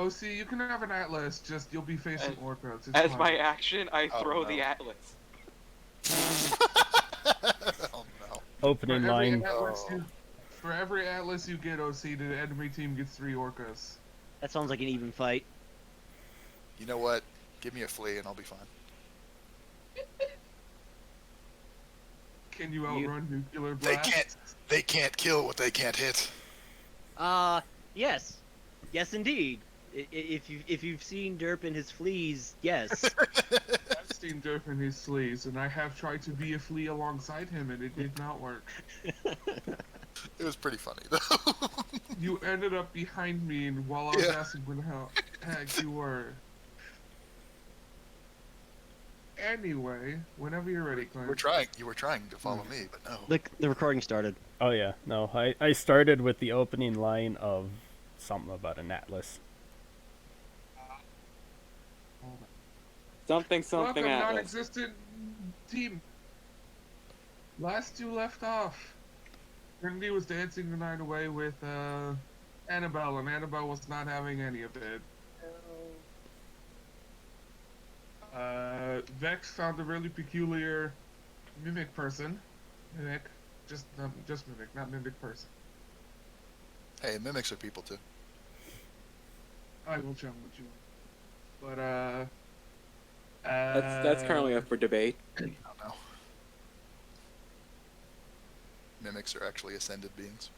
OC, you can have an Atlas, just you'll be facing Orcos. As my action, I throw the Atlas. Oh no. Opening line. For every Atlas you get, OC, the enemy team gets 3 Orcos. That sounds like an even fight. You know what? Give me a flea and I'll be fine. Can you outrun nuclear blast? They can't kill what they can't hit. Yes. Yes, indeed. If you've seen Derp and his fleas, yes. I've seen Derp and his fleas, and I have tried to be a flea alongside him, and it did not work. It was pretty funny, though. You ended up behind me, and while I was asking where the heck you were. Anyway, whenever you're ready, Clint. You were trying to follow me, but no. The recording started. Oh yeah, no, I started with the opening line of something about an Atlas. Something Welcome, Atlas. non-existent team. Last you left off. Trinity was dancing the night away with Annabelle, and Annabelle was not having any of it. Vex found a really peculiar mimic person. Just mimic, not mimic person. Hey, mimics are people too. I will challenge you. But that's currently up for debate. I don't know. Mimics are actually ascended beings.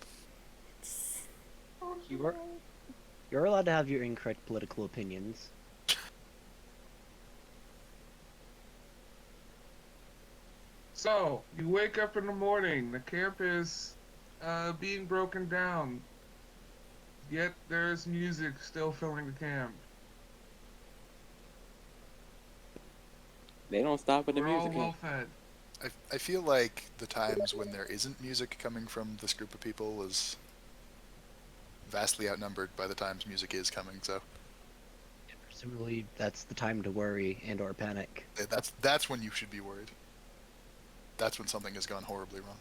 You're allowed to have your incorrect political opinions. So, you wake up in the morning, the camp is being broken down, yet there's music still filling the camp. They don't stop with the We're music. all well fed. I feel like the times when there isn't music coming from this group of people is vastly outnumbered by the times music is coming, so... Presumably, that's the time to worry and or panic. That's when you should be worried. That's when something has gone horribly wrong.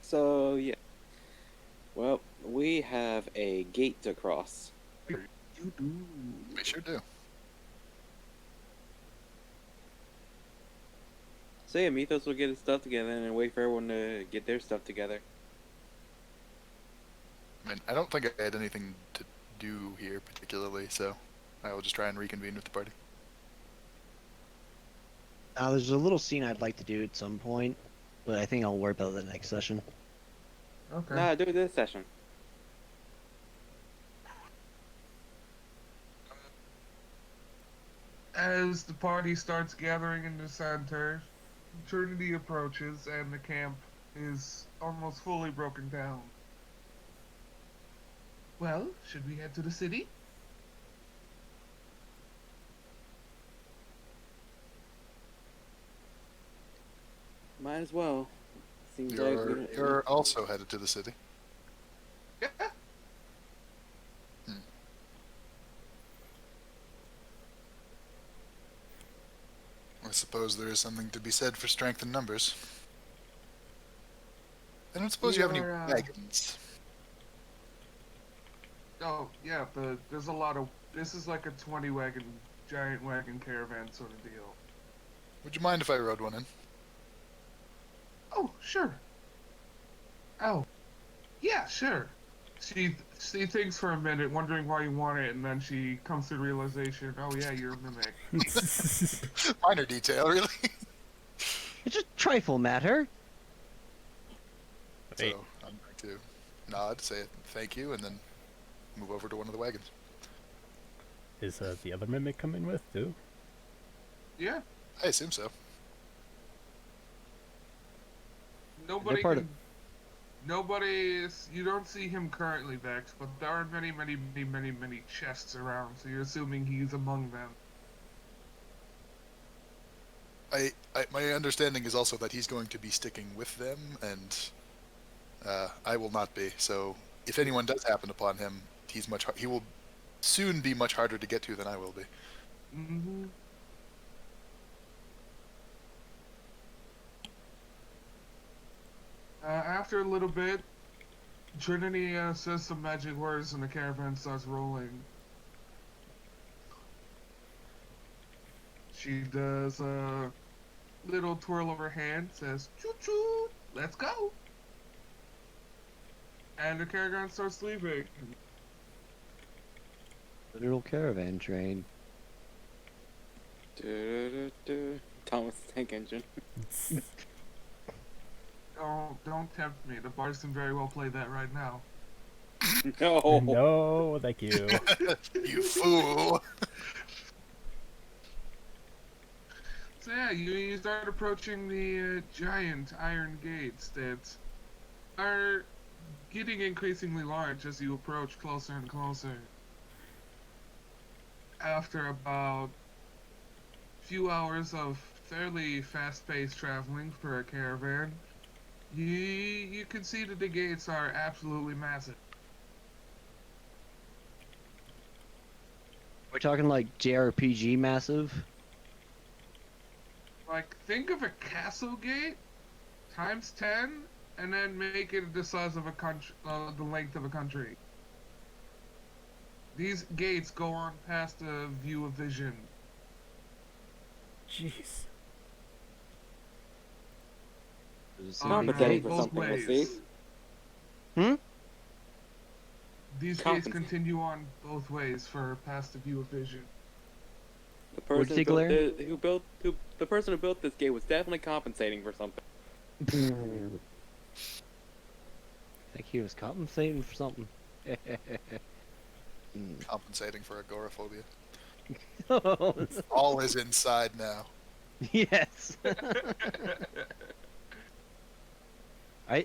So, yeah. Well, we have a gate to cross. You do. We sure do. So yeah, Mythos will get his stuff together and then wait for everyone to get their stuff together. I mean, I don't think I had anything to do here particularly, so I will just try and reconvene with the party. There's a little scene I'd like to do at some point, but I think I'll worry about it next session. Okay. Nah, do it this session. As the party starts gathering in the center, Trinity approaches and the camp is almost fully broken down. Well, should we head to the city? Might as well. Seems like You're also headed to the city. Yeah. I suppose there is something to be said for strength in numbers. I don't suppose you have any wagons. Oh, yeah, but there's a lot of... This is like a 20-wagon, giant wagon caravan sort of deal. Would you mind if I rode one in? Oh, sure. Oh. Yeah, sure. She thinks for a minute, wondering why you want it, and then she comes to the realization, oh yeah, you're a mimic. Minor detail, really. It's a trifle matter. So I'm going to nod, say thank you, and then move over to one of the wagons. Is the other mimic coming with too? Yeah. I assume so. Nobody is... You don't see him currently, Vex, but there are many, many, many, many, many chests around, so you're assuming he's among them. My understanding is also that he's going to be sticking with them, and I will not be. So if anyone does happen upon him, he will soon be much harder to get to than I will be. Mm-hmm. after a little bit, Trinity says some magic words and the caravan starts rolling. She does a little twirl of her hand, says, choo choo, let's go. And the caravan starts leaving. Literal caravan train. Thomas the Tank Engine. Don't tempt me. The bards can very well play that right now. No. No, thank you. You fool! So yeah, you start approaching the giant iron gates that are getting increasingly large as you approach closer and closer. After about a few hours of fairly fast-paced traveling for a caravan, you can see that the gates are absolutely massive. We're talking like JRPG massive. Like, think of a castle gate times 10, and then make it the size of a country, the length of a country. These gates go on past the view of vision. Jeez. Compensating for both something, we'll ways. see. These gates continue on both ways for past the view of vision. The What'd person you who say, built the person who built this gate was definitely compensating for something. I think he was compensating for something. Compensating for agoraphobia. Oh, All is inside now. yes.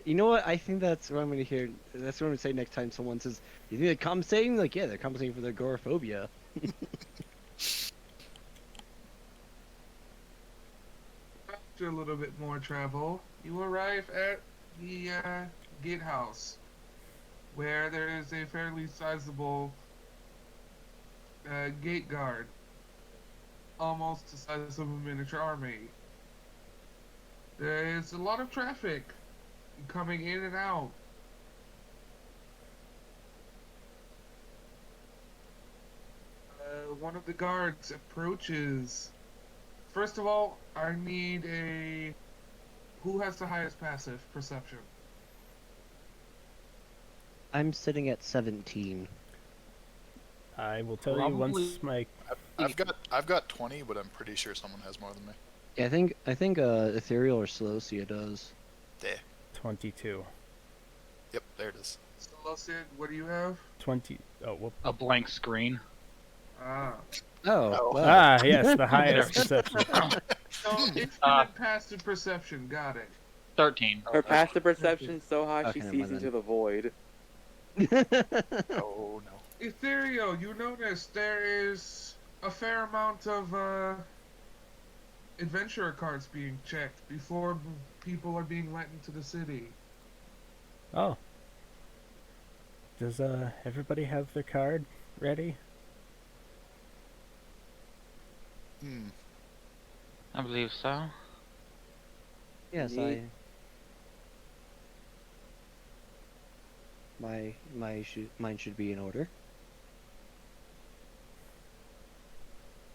You know what? I think that's what I'm gonna hear. That's what I'm gonna say next time someone says, "You think they're compensating?" Like, yeah, they're compensating for their agoraphobia. After a little bit more travel, you arrive at the gatehouse, where there is a fairly sizable gate guard, almost the size of a miniature army. There is a lot of traffic coming in and out. One of the guards approaches. First of all, I need a... Who has the highest passive perception? I'm sitting at 17. I will tell you Probably- once my I've got 20, but I'm pretty sure someone has more than me. Yeah, I think Ethereal or Celosia does. There. 22. Yep, there it is. Sid, what do you have? 20. Oh, whoop. A blank screen. Ah. Oh, wow. Ah, yes, the highest perception. So, infinite passive perception, got it. 13. Her passive perception's so high Okay, she never sees mind into then. the void. Oh no. Ethereal, you notice there is a fair amount of adventurer cards being checked before people are being let into the city. Oh. Does everybody have their card ready? I believe so. Yes, Neat. mine should be in order.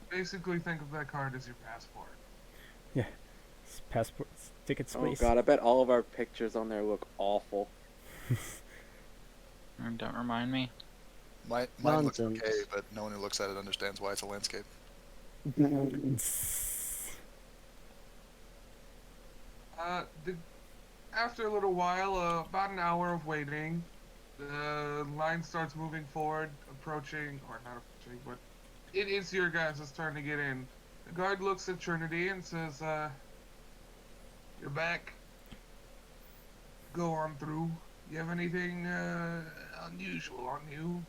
Basically, think of that card as your passport. Passports, tickets, Oh please. god, I bet all of our pictures on there look awful. Don't remind me. Mine looks Nonsense. okay, but no one who looks at it understands why it's a landscape. After a little while, about an hour of waiting, the line starts moving forward, approaching, or not approaching, but it is your guys' turn to get in. The guard looks at Trinity and says, you're back. Go on through. You have anything unusual on you?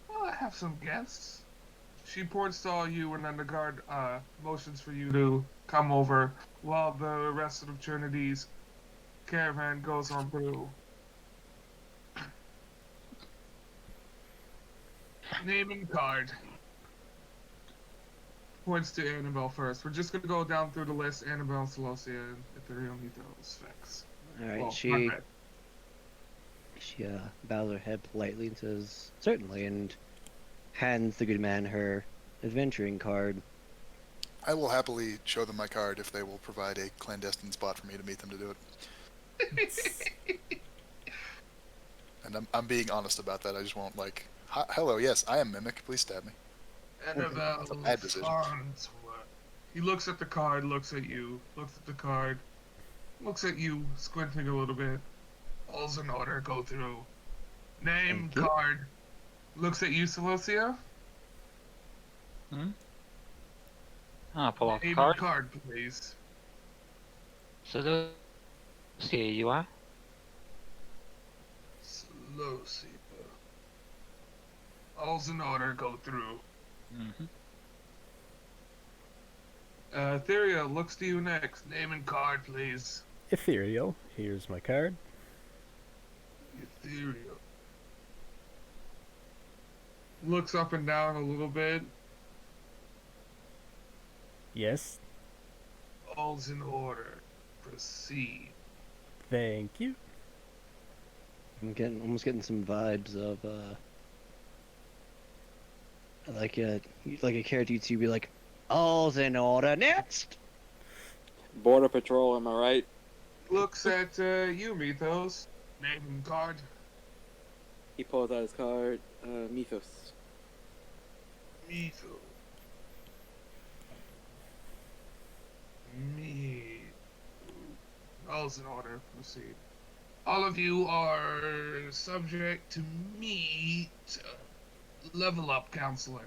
Well, I have some guests. She points to all you, and then the guard motions for you to come over while the rest of Trinity's caravan goes on through. Name and card. Points to Annabelle first. We're just gonna go down through the list. Annabelle, Celosia, and Ethereal Mythos, Vex. All right, Well, she my bad. She bows her head politely and says, "Certainly," and hands the good man her adventuring card. I will happily show them my card if they will provide a clandestine spot for me to meet them to do it. And I'm being honest about that. I just won't like, hello, yes, I am Mimic. Please stab me. Annabelle It's a bad decision. Farnsworth. He looks at the card, looks at you, looks at the card, looks at you, squinting a little bit. All's in order, go through. Name, Thank you. card. Looks at you, Celicia. Pull off Name the and card. card, please. So, see you are. Slow Seeper. All's in order, go through. Mm-hmm. Theria looks to you next. Name and card, please. Ethereal. Here's my card. Ethereal. Looks up and down a little bit. Yes. All's in order. Proceed. Thank you. I'm almost getting some vibes of like a character you'd be like, "All's in order, next." Border Patrol, am I right? Looks at you, Mythos. Name and card. He pulls out his card. Mythos. Mythos. Me. All's in order. Proceed. All of you are subject to meet Level Up Counselor.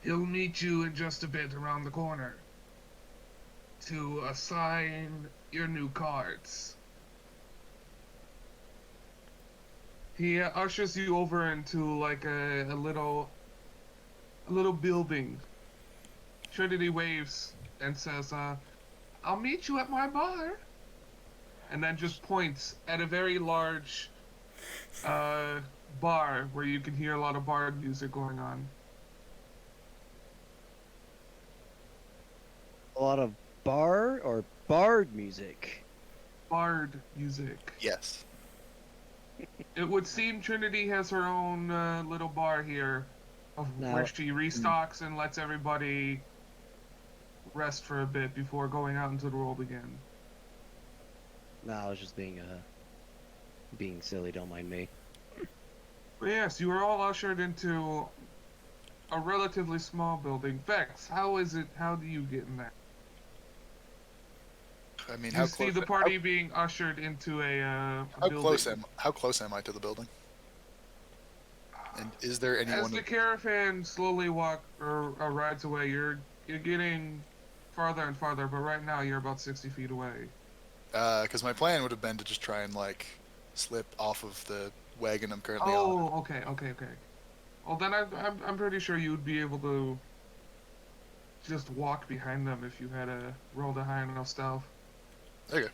He'll meet you in just a bit around the corner to assign your new cards. He ushers you over into like a little building. Trinity waves and says, "I'll meet you at my bar," and then just points at a very large bar where you can hear a lot of bard music going on. A lot of bar or bard music. Bard music. Yes. It would seem Trinity has her own little bar here, Now- where she restocks and lets everybody rest for a bit before going out into the world again. Nah, I was just being silly. Don't mind me. But yes, you are all ushered into a relatively small building. Vex, how is it? How do you get in there? I mean, You how see close? the party being ushered into a How building. close am I to the building? And is there As anyone? the caravan slowly rides away, you're getting farther and farther. But right now, you're about 60 feet away. Because my plan would have been to just try and like slip off of the wagon I'm currently on. Oh, okay. Well, then I'm pretty sure you would be able to just walk behind them if you had rolled a high enough stealth. Okay.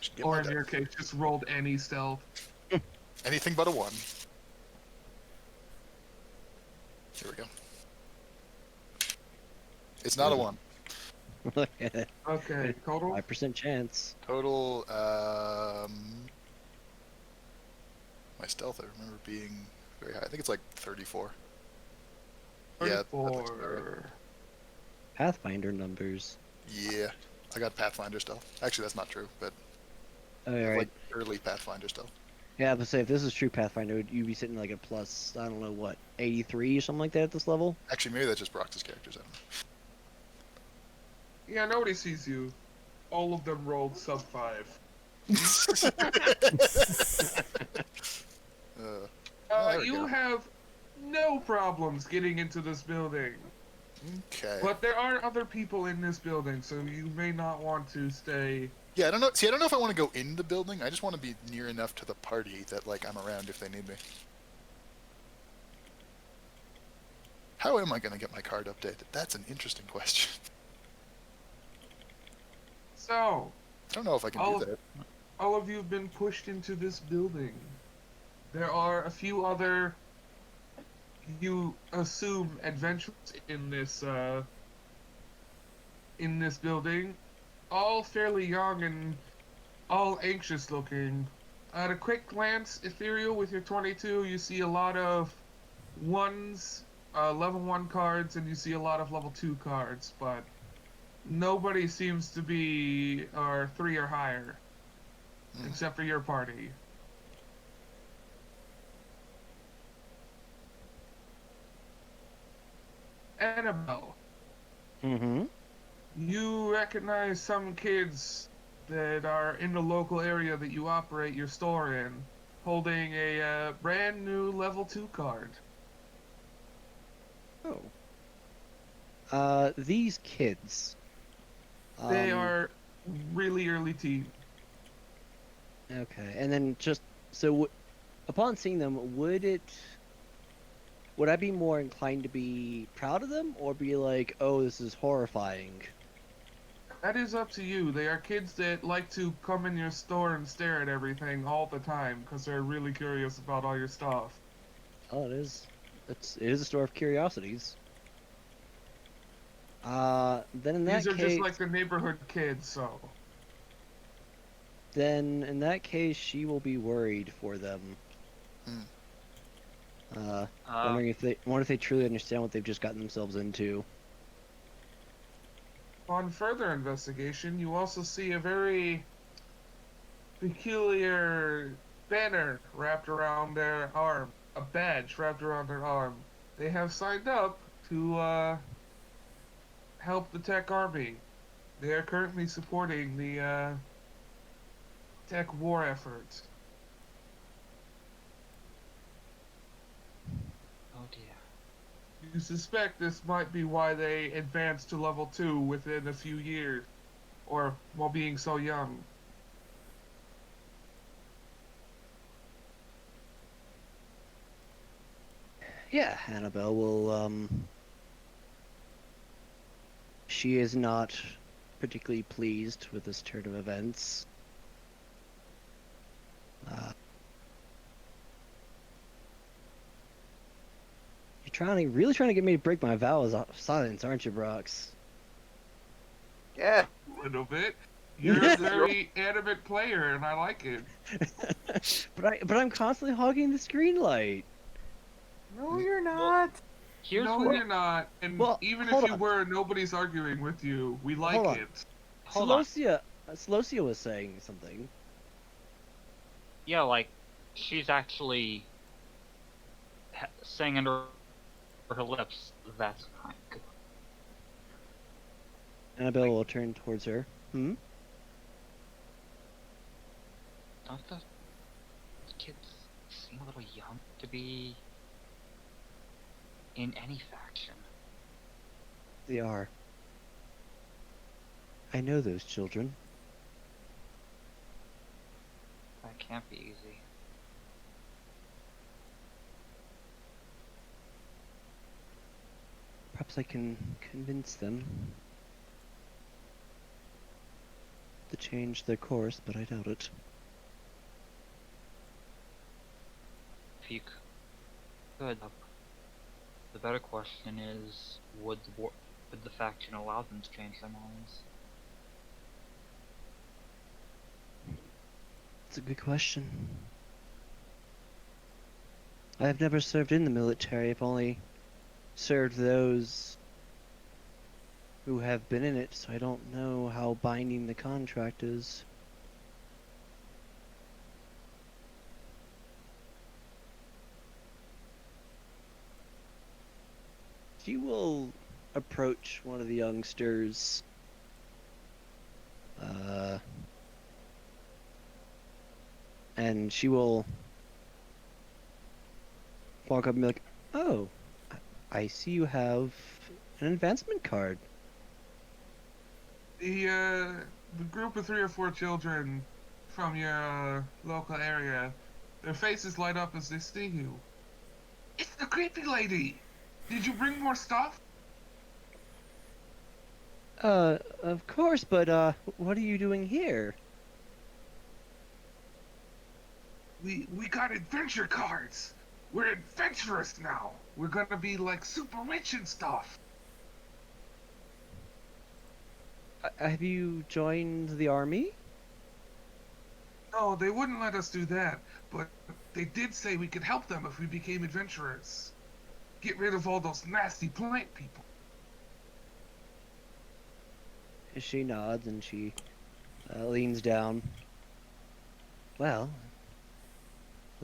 Should get Or my in your dice. case, just rolled any stealth. Anything but a 1. Here we go. It's not a 1. Okay, total? 5% chance. Total, my stealth I remember being very high. I think it's like 34. Yeah, that looks about right. 34. Pathfinder numbers. Yeah, I got Pathfinder stealth. Actually, that's not true, but All right. like early Pathfinder stealth. Yeah, but say if this is true Pathfinder, would you be sitting like a plus, I don't know what, 83 or something like that at this level? Actually, maybe that's just Brox's characters. I don't know. Yeah, nobody sees you. All of them rolled sub 5. There we You go. have no problems getting into this building. Okay. But there are other people in this building, so you may not want to stay. Yeah, I don't know. See, I don't know if I want to go in the building. I just want to be near enough to the party that like I'm around if they need me. How am I going to get my card updated? That's an interesting question. So, I don't know if I can All do of- that. all of you have been pushed into this building. There are a few other, you assume, adventurers in this building, all fairly young and all anxious looking, At a quick glance, Ethereal, with your 22, you see a lot of ones, level 1 cards, and you see a lot of level 2 cards, but nobody seems to be or 3 or higher, except for your party. Annabelle, Mm-hmm. you recognize some kids that are in the local area that you operate your store in, holding a brand new level 2 card. Oh. These kids. They are really early teen. Okay, and then just so upon seeing them, would I be more inclined to be proud of them or be like, oh, this is horrifying? That is up to you. They are kids that like to come in your store and stare at everything all the time because they're really curious about all your stuff. Oh, it is. It is a store of curiosities. Then in These that are just case, like the neighborhood kids, so. then in that case, she will be worried for them. Wondering if they truly understand what they've just gotten themselves into. On further investigation, you also see a very peculiar banner wrapped around their arm, a badge wrapped around their arm. They have signed up to help the tech army. They are currently supporting the tech war efforts. Oh dear. You suspect this might be why they advanced to level 2 within a few years, or while being so young. Yeah, Annabelle will, she is not particularly pleased with this turn of events. Really trying to get me to break my vows of silence, aren't you, Brox? Yeah. A little bit. You're a very animate player, and I like it. But I'm constantly hogging the screen light. No, you're not. Here's No, what. you're not. And Well, even if hold you on. were, nobody's arguing with you. We like Hold on. it. Hold on. Celosia was saying something. Yeah, like she's actually saying under her lips. That's kind of good. Annabelle will turn towards her. Hmm? Don't the kids seem a little young to be in any faction? They are. I know those children. That can't be easy. Perhaps I can convince them to change their course, but I doubt it. If you could, the better question is, would the faction allow them to change their minds? It's a good question. I have never served in the military. I've only served those who have been in it, so I don't know how binding the contract is. She will approach one of the youngsters. And she will walk up and be like, "Oh, I see you have an advancement card." The group of 3 or 4 children from your local area, their faces light up as they see you. It's the creepy lady! Did you bring more stuff? Of course, but what are you doing here? We got adventure cards! We're adventurous now! We're gonna be like super rich and stuff! Have you joined the army? No, they wouldn't let us do that, but they did say we could help them if we became adventurers. Get rid of all those nasty plant people. She nods and she leans down. Well,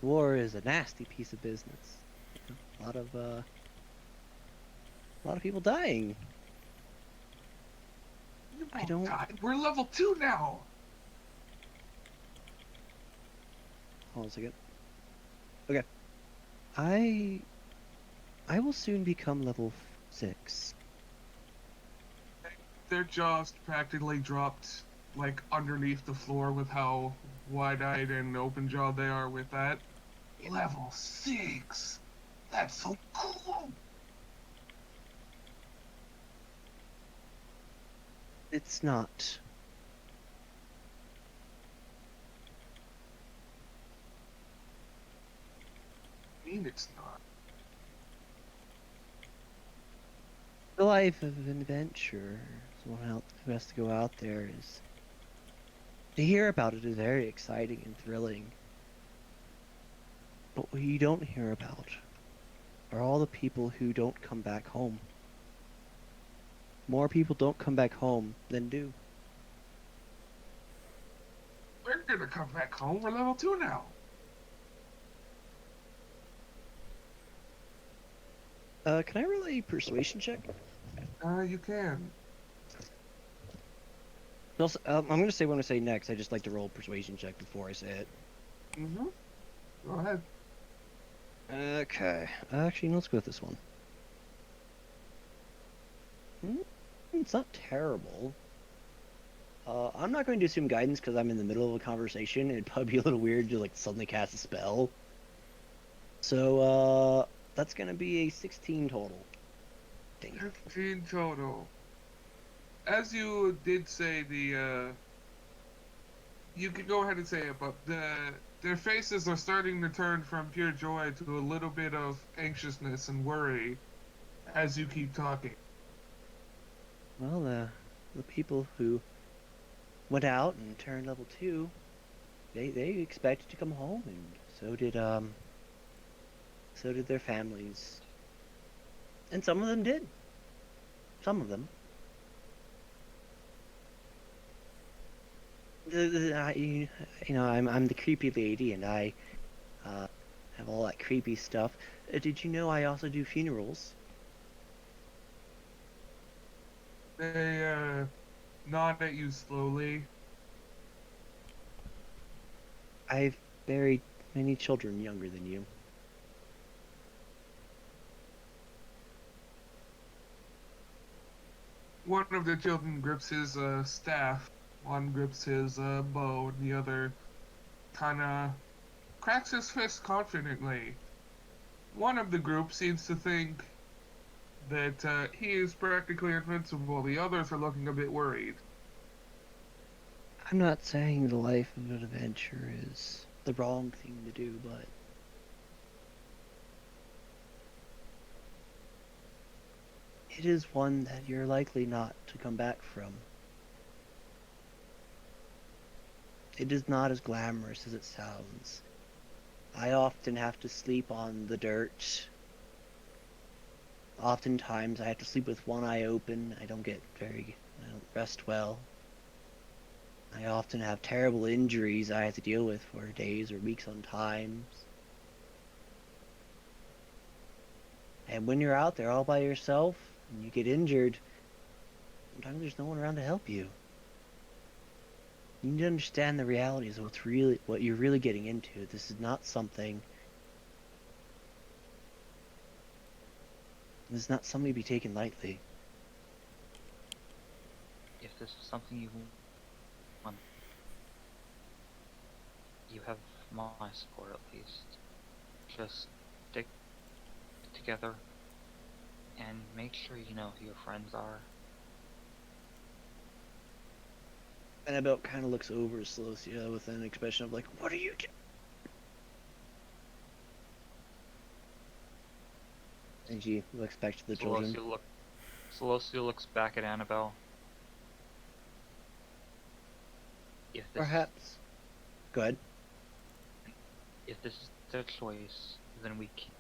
the war is a nasty piece of business. A lot of people dying. You I won't don't- die. We're level 2 now. Hold on a second. Okay. I will soon become level 6. Their jaws practically dropped like underneath the floor with how wide-eyed and open-jawed they are with that. Level 6. That's so cool. It's not. I mean, it's not. The life of an adventurer, someone else who has to go out there, is to hear about it is very exciting and thrilling. But what you don't hear about are all the people who don't come back home. More people don't come back home than do. We're gonna come back home. We're level 2 now. Can I roll a persuasion check? You can. Also, I'm going to say what I say next. I just like to roll a persuasion check before I say it. Mm-hmm. Go ahead. Okay. Actually, let's go with this one. It's not terrible. I'm not going to assume guidance because I'm in the middle of a conversation. It'd probably be a little weird to like suddenly cast a spell. So, that's going to be a 16 total. Dang it. 15 total. As you did say, you can go ahead and say it, but their faces are starting to turn from pure joy to a little bit of anxiousness and worry as you keep talking. Well, the people who went out and turned level 2, they expected to come home, and so did their families. And some of them did. Some of them. You know, I'm the creepy lady, and I have all that creepy stuff. Did you know I also do funerals? They nod at you slowly. I've buried many children younger than you. One of the children grips his staff, one grips his bow, and the other kind of cracks his fist confidently. One of the group seems to think that he is practically invincible. The others are looking a bit worried. I'm not saying the life of an adventurer is the wrong thing to do, but it is one that you're likely not to come back from. It is not as glamorous as it sounds. I often have to sleep on the dirt. Oftentimes I have to sleep with one eye open. I don't rest well. I often have terrible injuries I have to deal with for days or weeks on times. And when you're out there all by yourself and you get injured, sometimes there's no one around to help you. You need to understand the realities of what you're really getting into. This is not something. This is not something to be taken lightly. If this is something you want, you have my support at least. Just stick together and make sure you know who your friends are. Annabelle kind of looks over Celosia with an expression of like, "What are you doing?" And she looks back to the children. Celosia looks back at Annabelle. If this, Perhaps Good. If this is their choice, then we can.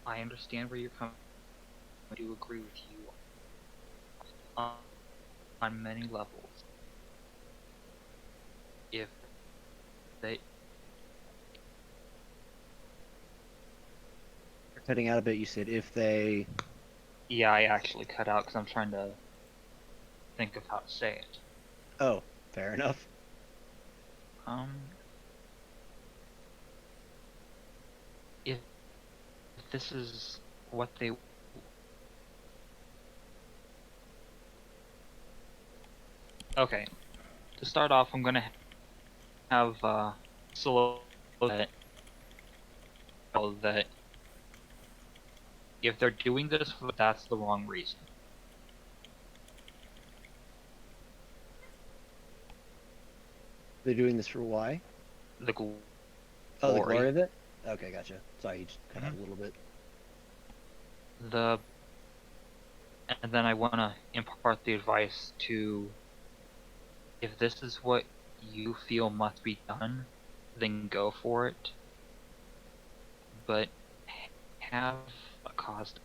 I understand where you're coming. I do agree with you on many levels. If they You're cutting out a bit. You said if they. Yeah, I actually cut out because I'm trying to think of how to say it. Oh, fair enough. If this is what they okay, to start off, I'm gonna have solo that if they're doing this, that's the wrong reason. They're doing this for why? The glory. Oh, the glory of it? Okay, gotcha. Sorry, you just cut out a little bit. And then I want to impart the advice to, if this is what you feel must be done, then go for it. But have a cost.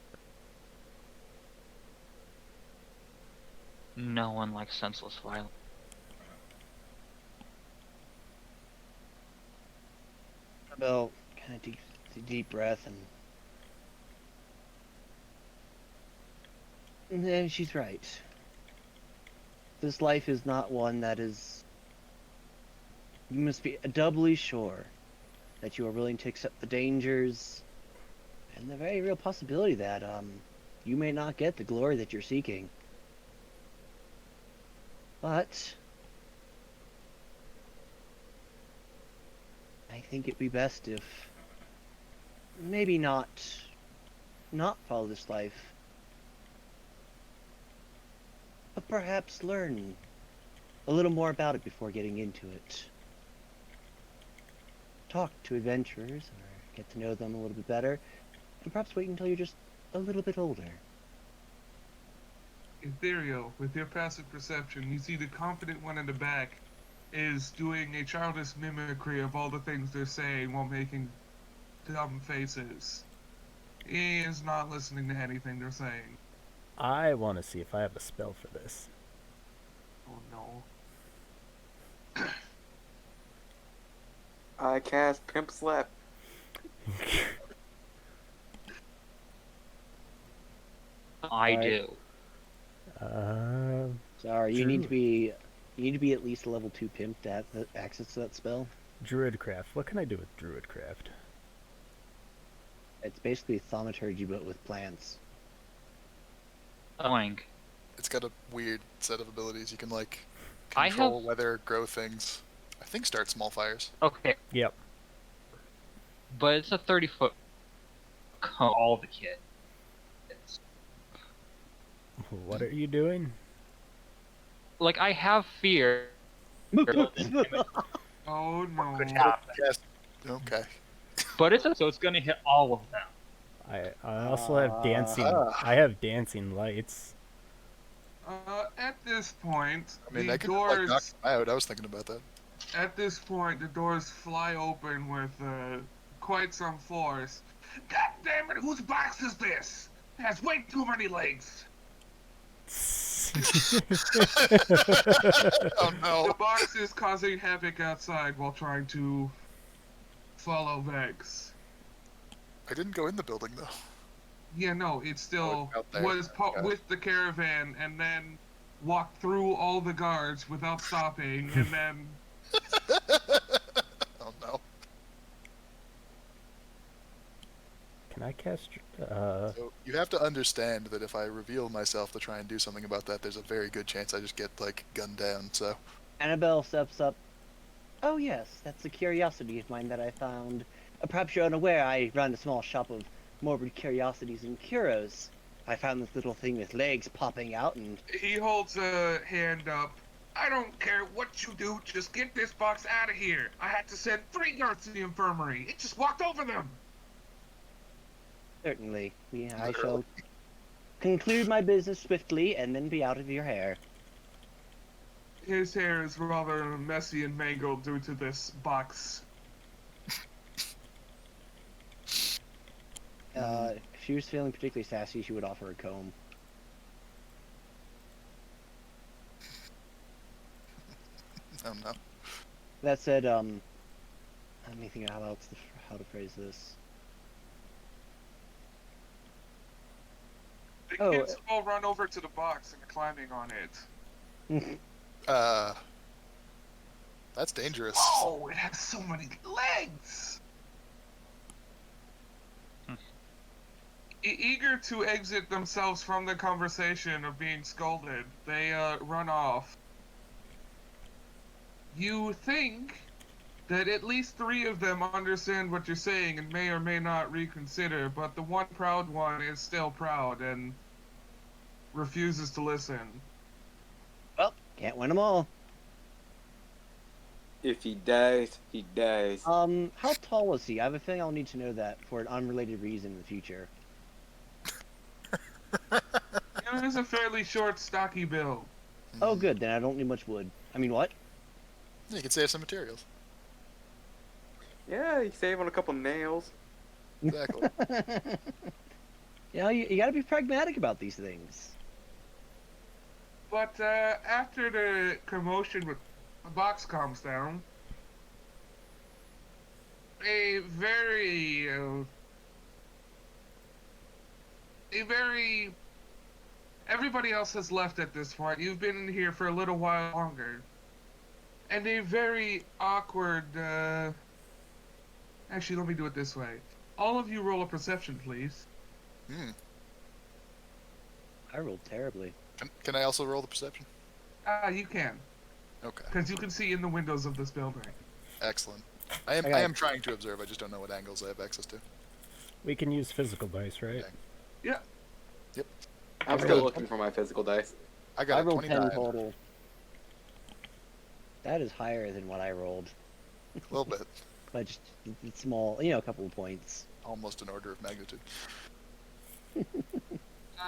No one likes senseless violence. Annabelle kind of deep breath and then she's right. This life is not one that is. You must be doubly sure that you are willing to accept the dangers and the very real possibility that you may not get the glory that you're seeking. But I think it'd be best if maybe not follow this life, but perhaps learn a little more about it before getting into it. Talk to adventurers or get to know them a little bit better, and perhaps wait until you're just a little bit older. Ethereal, with your passive perception, you see the confident one in the back is doing a childish mimicry of all the things they're saying while making dumb faces. He is not listening to anything they're saying. I want to see if I have a spell for this. Oh no. I cast Pimp Slap. I do. Sorry, you need to Druid. be at least a level 2 pimp to have access to that spell. Druidcraft. What can I do with Druidcraft? It's basically thaumaturgy but with plants. Annoying. It's got a weird set of abilities. You can like I control have- weather, grow things. I think start small fires. Okay, Yep. but it's a 30-foot all the kit. What are you doing? Like, I have fear. Oh no. Yes. Okay. But it's gonna hit all of them. I also have dancing. Ah. I have dancing lights. At this point, I mean, the I could like knock doors. them out. I was thinking about that. At this point, the doors fly open with quite some force. God damn it! Whose box is this? It has way too many legs. Oh no. The box is causing havoc outside while trying to follow Vex. I didn't go in the building though. Yeah, no, it still it's out there. was Got it. with the caravan and then walked through all the guards without stopping and then Oh no. Can I cast? So you have to understand that if I reveal myself to try and do something about that, there's a very good chance I just get like gunned down. So Annabelle steps up. Oh yes, that's a curiosity of mine that I found. Perhaps you're unaware I run a small shop of morbid curiosities and curos. I found this little thing with legs popping out and... he holds a hand up. I don't care what you do, just get this box out of here. I had to send 3 guards to the infirmary. It just walked over them. Certainly. Yeah, I shall conclude my business swiftly and then be out of your hair. his hair is rather messy and mangled due to this box. If she was feeling particularly sassy, she would offer a comb. Oh no. That said, let me think of how to phrase this. The Oh, kids all run over to the box and are climbing on it. That's dangerous. Oh, it has so many legs! Eager to exit themselves from the conversation of being scolded, they run off. You think that at least 3 of them understand what you're saying and may or may not reconsider, but the one proud one is still proud and refuses to listen. well, can't win them all. If he dies, he dies. How tall was he? I have a feeling I'll need to know that for an unrelated reason in the future. It was a fairly short, stocky build. Oh, good. Then I don't need much wood. I mean, what? You can save some materials. Yeah, you save on a couple nails. Exactly. You know, you gotta be pragmatic about these things. But after the commotion with the box calms down, a very everybody else has left at this point. You've been in here for a little while longer. And a very awkward, actually, let me do it this way. All of you roll a perception, please. I rolled terribly. Can I also roll the perception? You can. Okay. Because you can see in the windows of this building. Excellent. I am trying to observe. I just don't know what angles I have access to. We can use physical dice, right? Okay. Yeah. Yep. I'm still looking for my physical dice. I I got a rolled 10 29. total. That is higher than what I rolled. A little bit. But just it's small, you know, a couple of points. Almost an order of magnitude.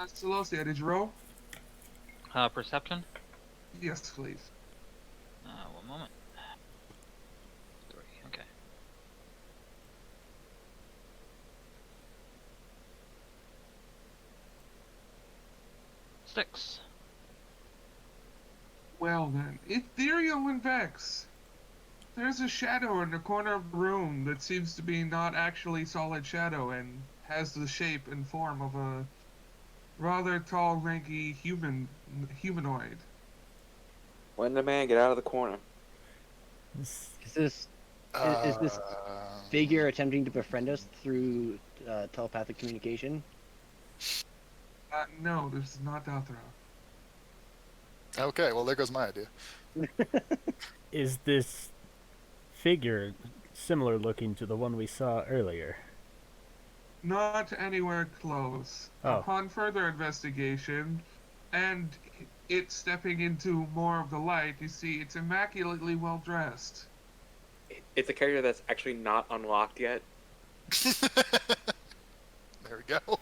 Celosia, did you roll? Perception? Yes, please. One moment. 3, okay. 6. Well then, Ethereal and Vex. There's a shadow in the corner of the room that seems to be not actually solid shadow and has the shape and form of a rather tall, lanky humanoid. When the man get out of the corner. Is this figure attempting to befriend us through telepathic communication? No, this is not Dathra. Okay, well there goes my idea. Is this figure similar looking to the one we saw earlier? Not anywhere close. Oh. Upon further investigation, and it stepping into more of the light, you see it's immaculately well dressed. It's a character that's actually not unlocked yet. There we go.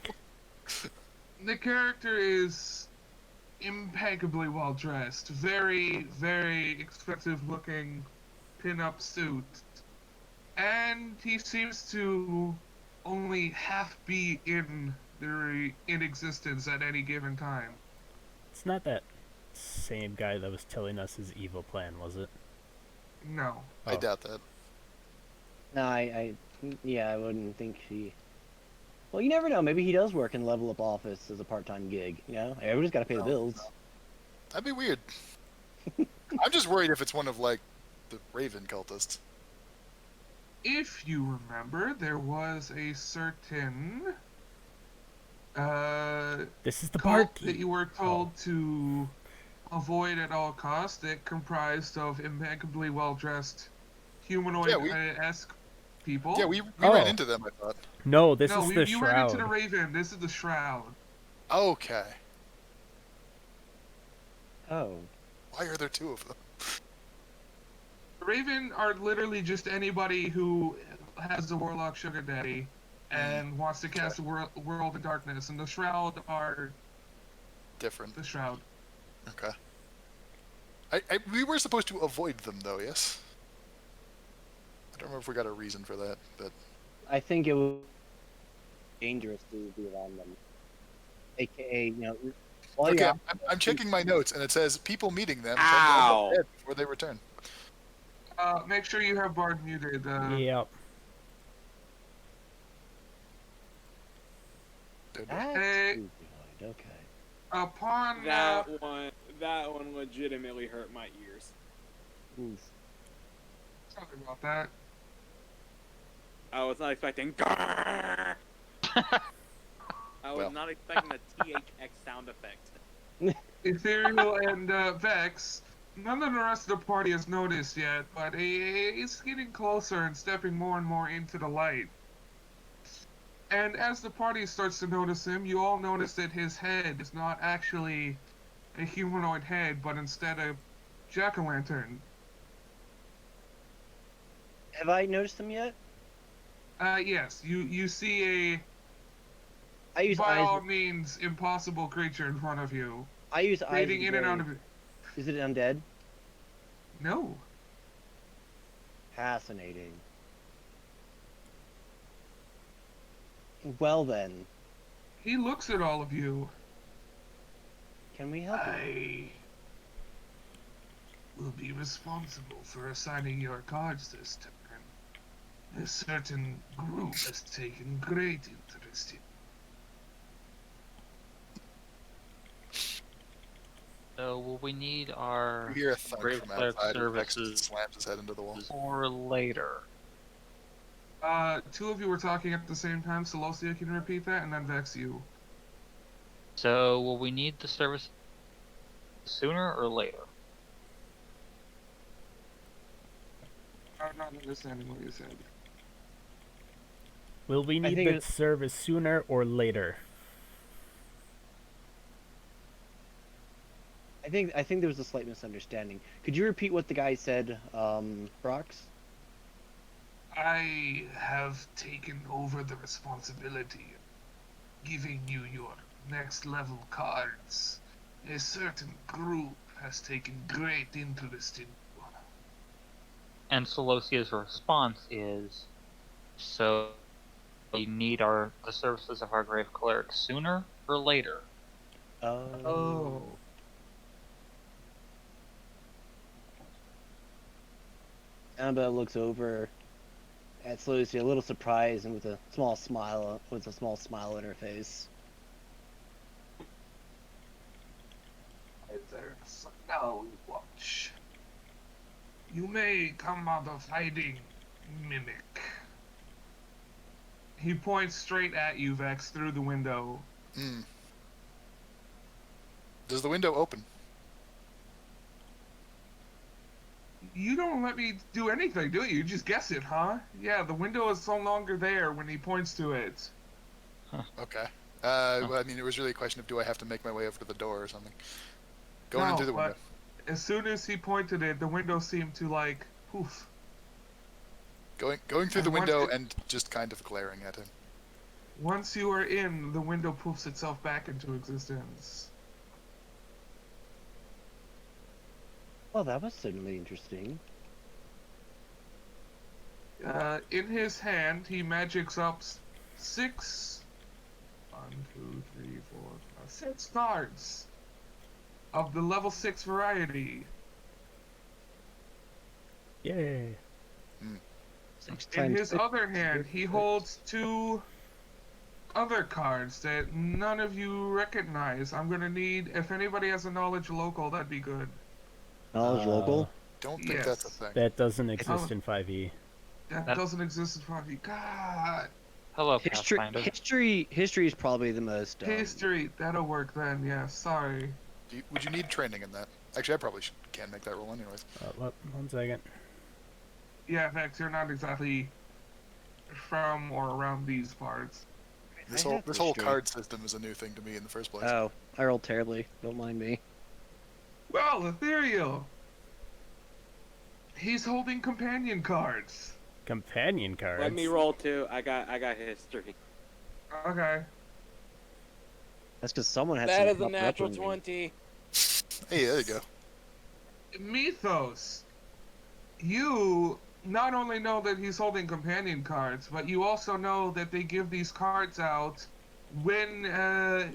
The character is impeccably well dressed. Very, very expensive looking pin-up suit. And he seems to only half be in existence at any given time. It's not that same guy that was telling us his evil plan, was it? No. I Oh. doubt that. No, I wouldn't think he. Well, you never know. Maybe he does work in Level Up Office as a part-time gig. You know, everybody's got to pay the bills. That'd be weird. I'm just worried if it's one of, like, the Raven cultists. If you remember, there was a certain This is the cult party. that you were told to avoid at all costs that comprised of impeccably well-dressed humanoid-esque people. Yeah, we ran into them, I thought. No, this no, is the you ran shroud. into the Raven. This is the Shroud. Okay. Oh, Why are there 2 of them? The Raven are literally just anybody who has the Warlock Sugar Daddy and wants to cast the world of darkness, and the Shroud are Different. the Shroud. Okay. We were supposed to avoid them, though. Yes. I don't remember if we got a reason for that, but I think it was dangerous to be around them. AKA, while okay. you're I'm checking my notes, and it says people meeting them tend to Ow! end up dead before they return. Make sure you have Bard muted. Yep. that's Hey. too good. Okay. Upon That one legitimately hurt my ears. Oof. sorry about that. I was not expecting. I was Well. not expecting the THX sound effect. Ethereal and Vex. None of the rest of the party has noticed yet, but he's getting closer and stepping more and more into the light. And as the party starts to notice him, you all notice that his head is not actually a humanoid head, but instead a jack-o'-lantern. Have I noticed them yet? Yes, you see I a, use by eyes. all means, impossible creature in front of you. I use eyes. Fading in and out of it. Is it undead? No. Fascinating. Well then, He looks at all of you. can we help you? I will be responsible for assigning your cards this turn. A certain group has taken great interest in. So will we need our You hear a thunk Brave from Cleric outside, and Vex services slams his head into the wall. or later? Two of you were talking at the same time. Celosia, can you repeat that? And then Vex, you. So will we need the service sooner or later? I'm not understanding what you said. Will we need think that it- service sooner or later? I think there was a slight misunderstanding. Could you repeat what the guy said, Brox? I have taken over the responsibility of giving you your next level cards. A certain group has taken great interest in you. And Celosia's response is, so we need the services of our Grave Cleric sooner or later? Oh. Annabelle looks over at Celosia, a little surprised and with a small smile on her face. There's now watch. You may come out of hiding, mimic. He points straight at you, Vex, through the window. Hmm. Does the window open? You don't let me do anything, do you? You just guess it, huh? Yeah, the window is no longer there when he points to it. Okay. Well, I mean, it was really a question of do I have to make my way over to the door or something? Going in No, through the but window. as soon as he pointed it, the window seemed to, like, poof. Going through and the once window it- and just kind of glaring at him. Once you are in, the window poofs itself back into existence. Well, that was certainly interesting. In his hand, he magics up 6 cards of the level 6 variety. Yay. 6 In times his 6. other hand, he holds 2 other cards that none of you recognize. I'm gonna need, if anybody has a knowledge local, that'd be good. Knowledge local. Don't think that's a Yes. thing. That doesn't exist in 5e. That That- doesn't exist in 5e. God. Hello, History, Pathfinder. history is probably the most. History, that'll work then, yeah, sorry. Would you need training in that? Actually, I probably can make that roll anyways. One second. Yeah, Vex, you're not exactly from or around these parts. This I whole have this whole history. card system is a new thing to me in the first place. Oh, I rolled terribly. Don't mind me. Well, Ethereal! He's holding companion cards. Companion cards. Let me roll too. I got history. Okay. That's because someone had That some is a proper natural upbringing. 20. Hey, there you go. Mythos, you not only know that he's holding companion cards, but you also know that they give these cards out when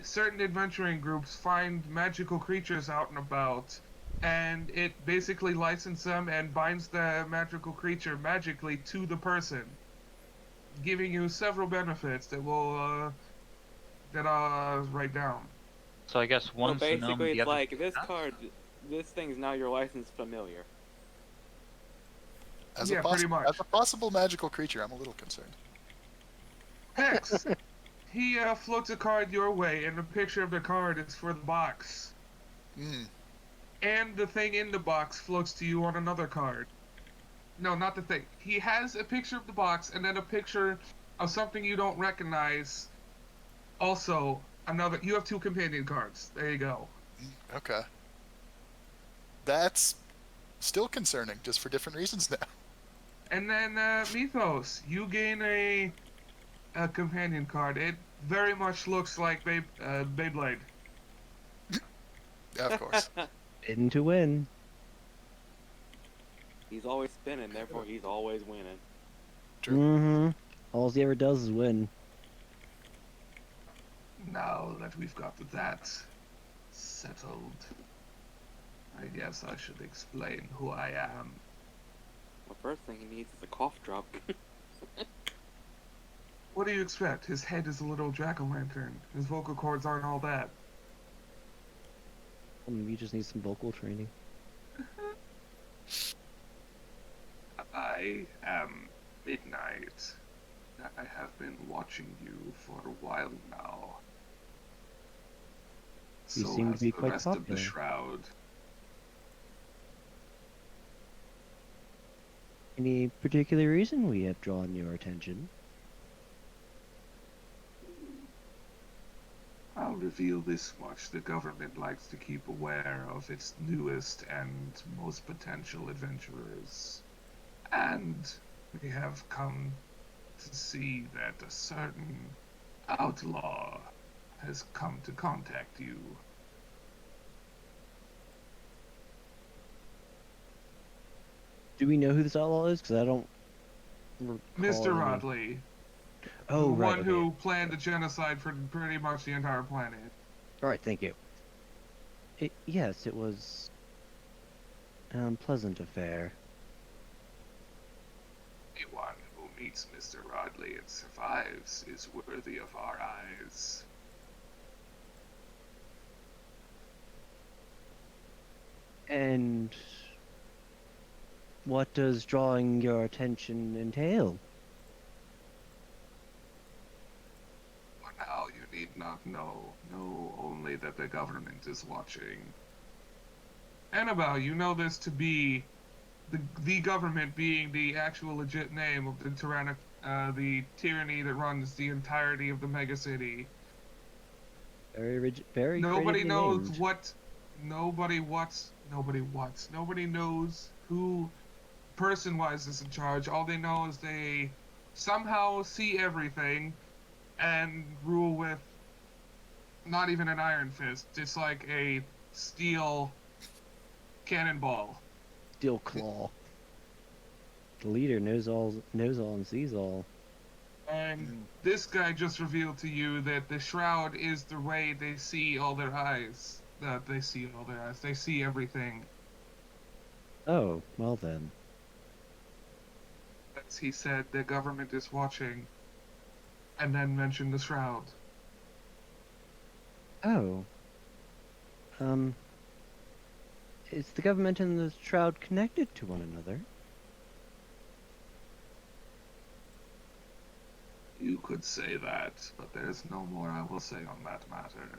certain adventuring groups find magical creatures out and about, and it basically licenses them and binds the magical creature magically to the person, giving you several benefits that I'll write down. So I guess So one's the gnome, basically, the it's other's like the this cat? card, this thing's now your licensed familiar. Yeah, pretty much. As a possible magical creature, I'm a little concerned. Hex, he floats a card your way, and the picture of the card is for the box. Hmm. And the thing in the box floats to you on another card. No, not the thing. He has a picture of the box and then a picture of something you don't recognize. Also, another. You have two companion cards. There you go. Okay. That's still concerning, just for different reasons now. And then Mythos, you gain a companion card. It very much looks like Beyblade. Yeah, of course. Spin to win. He's always spinning, therefore he's always winning. True. Mm-hmm. All he ever does is win. Now that we've got that settled, I guess I should explain who I am. The first thing he needs is a cough drop. What do you expect? His head is a little jack-o'-lantern. His vocal cords aren't all that. You just need some vocal training. I am Midnight. I have been watching you for a while now. You So seem to has be the quite rest of the popular. shroud. Any particular reason we have drawn your attention? I'll reveal this much. The government likes to keep aware of its newest and most potential adventurers. And we have come to see that a certain outlaw has come to contact you. Do we know who this outlaw is? Because I don't recall Mr. any- Rodley, Oh, the right. one Okay. who planned a genocide for pretty much the entire planet. All right, thank you. Yes, it was an unpleasant affair. Anyone who meets Mr. Rodley and survives is worthy of our eyes. And what does drawing your attention entail? For now, you need not know. Know only that the government is watching. Annabelle, you know this to be the government being the actual legit name of the tyranny that runs the entirety of the megacity. Very rigid, very Nobody creatively knows named. what. Nobody knows who person-wise is in charge. All they know is they somehow see everything and rule with not even an iron fist. It's like a steel cannonball. Steel claw. The leader knows all, and sees all. And this guy just revealed to you that the shroud is the way they see all their eyes. They see all their eyes. They see everything. Oh, well then. As he said, the government is watching. And then mentioned the shroud. Oh. Is the government and the shroud connected to one another? You could say that, but there's no more I will say on that matter.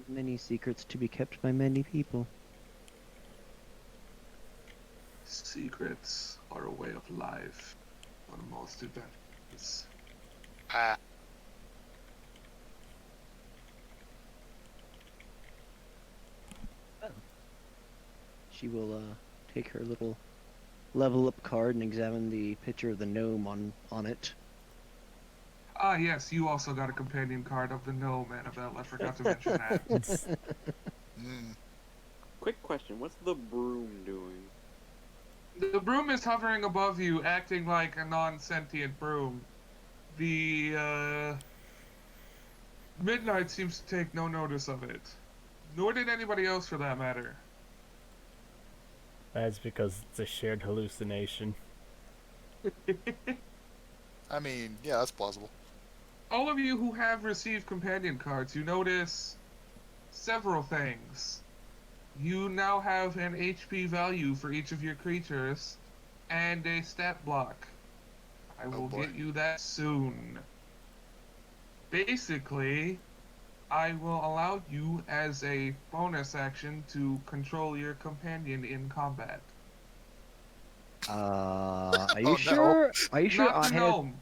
Many secrets to be kept by many people. Secrets are a way of life for most adventurers. Ah. She will take her little level up card and examine the picture of the gnome on it. Ah, yes, you also got a companion card of the gnome, Annabelle. I forgot to mention that. Mm. Quick question: what's the broom doing? The broom is hovering above you, acting like a non-sentient broom. The Midnight seems to take no notice of it. Nor did anybody else, for that matter. That's because it's a shared hallucination. I mean, yeah, that's plausible. All of you who have received companion cards, you notice several things. You now have an HP value for each of your creatures, and a stat block. I will boy. get you that soon. Basically, I will allow you as a bonus action to control your companion in combat. Are you Oh, no. sure? Are you sure Not I the have? gnome.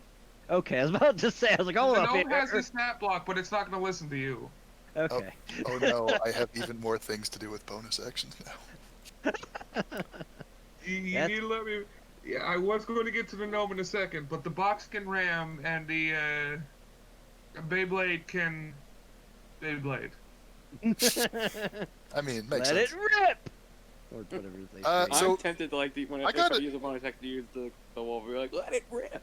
Okay, I was about to say. I was like, hold The up. gnome has the stat block, but it's not going to listen to you. Okay. Oh no, I have even more things to do with bonus actions now. You need to let me. Yeah, I was going to get to the gnome in a second, but the box can ram and the Beyblade can Beyblade. I mean, makes Let it sense. rip. Or whatever they say. So- I'm tempted to when I I gotta- use a bonus action to use the Wolverine, like let it rip.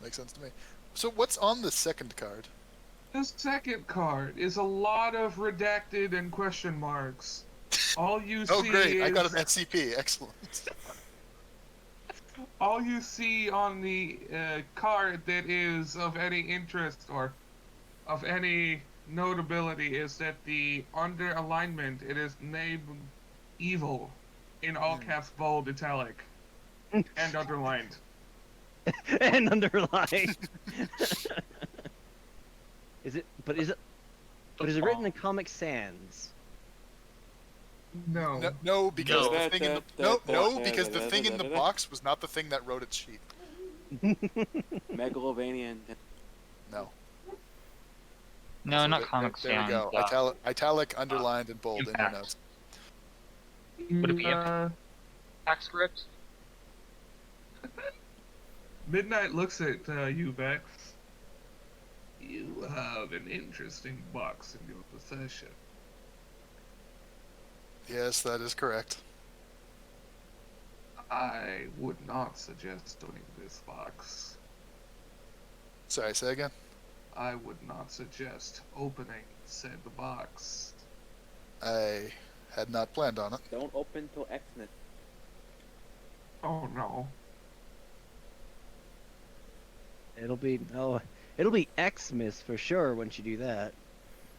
Makes sense to me. So what's on the second card? The second card is a lot of redacted and question marks. All you Oh see great, is I got an SCP. Excellent. all you see on the card that is of any interest or of any notability is that the under alignment it is named evil in all caps, bold, italic, and underlined. And underlined. Is it? But is it? But is it written in Comic Sans? No. No, because No. the thing in the because the thing in the box was not the thing that wrote its sheet. Megalovania. No. No, So not there- Comic There we Sans. go. Italic, underlined, and bold in your Impact. notes. Would it be Uh, Impact script? Midnight looks at you, Vex. You have an interesting box in your possession. Yes, that is correct. I would not suggest doing this box. Sorry, say again. I would not suggest opening said box. I had not planned on it. Don't open till Xmas. Oh no. It'll be Xmas for sure once you do that.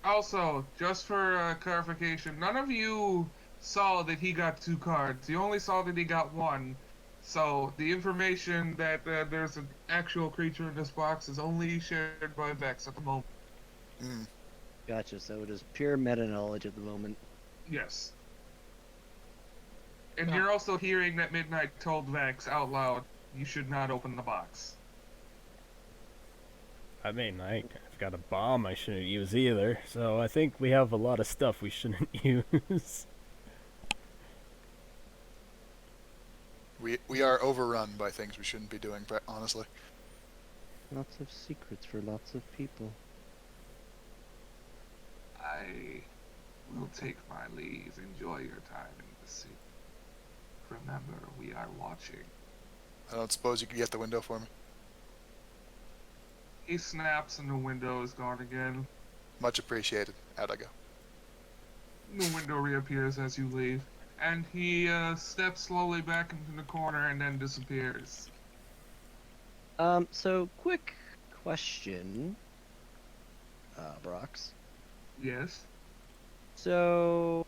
Also, just for clarification, none of you saw that he got 2 cards. You only saw that he got 1. So the information that there's an actual creature in this box is only shared by Vex at the moment. Mm. Gotcha. So it is pure meta knowledge at the moment. Yes. And you're also hearing that Midnight told Vex out loud, you should not open the box. I mean, I've got a bomb I shouldn't use either, so I think we have a lot of stuff we shouldn't use. We are overrun by things we shouldn't be doing, honestly. Lots of secrets for lots of people. I will take my leave. Enjoy your time in the sea. Remember, we are watching. I don't suppose you could get the window for me. He snaps and the window is gone again. Much appreciated. Out I go. The window reappears as you leave. And he steps slowly back into the corner and then disappears. So quick question, Brox. Yes? So,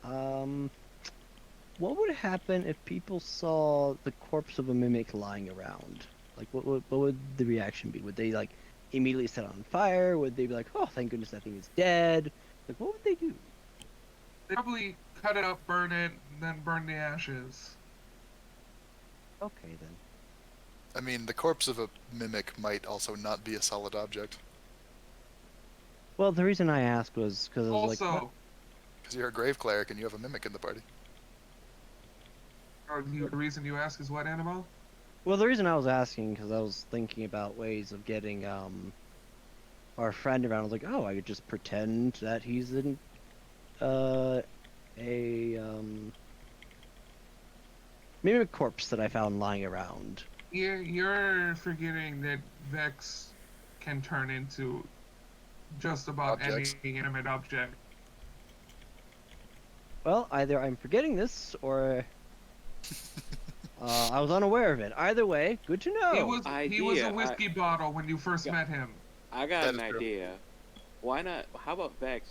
what would happen if people saw the corpse of a mimic lying around? Like, what would the reaction be? Would they, like, immediately set it on fire? Would they be like, oh, thank goodness that thing is dead? Like, what would they do? They probably cut it up, burn it, and then burn the ashes. Okay, then. I mean, the corpse of a mimic might also not be a solid object. Well, the reason I asked was because I was Also, like, Because you're a grave cleric and you have a mimic in the party. the reason you ask is what, Animo? well, the reason I was asking because I was thinking about ways of getting our friend around. I was like, oh, I could just pretend that he's maybe a corpse that I found lying around. You're forgetting that Vex can turn into just about Objects. any inanimate object. Well, either I'm forgetting this or I was unaware of it. Either way, good to know. He was a Idea, whiskey bottle when you first Yeah. met him. I got That an is true. idea. Why not? How about Vex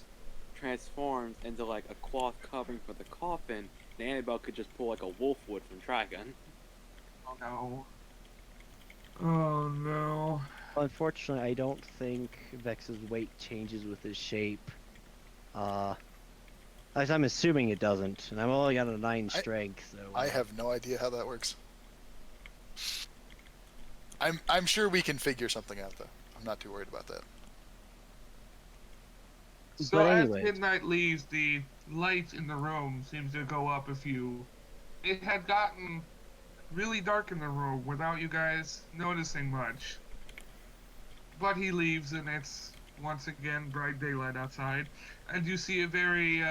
transforms into like a cloth covering for the coffin, and Annabelle could just pull like a wolf would from Trigun. Oh no. Oh no. Unfortunately, I don't think Vex's weight changes with his shape. At least I'm assuming it doesn't, and I'm only got a 9 strength, so... I have no idea how that works. I'm sure we can figure something out though. I'm not too worried about that. So But as anyways. midnight leaves, the light in the room seems to go up a few. It had gotten really dark in the room without you guys noticing much. But he leaves and it's once again bright daylight outside. And you see a very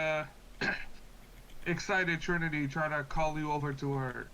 excited Trinity try to call you over to her.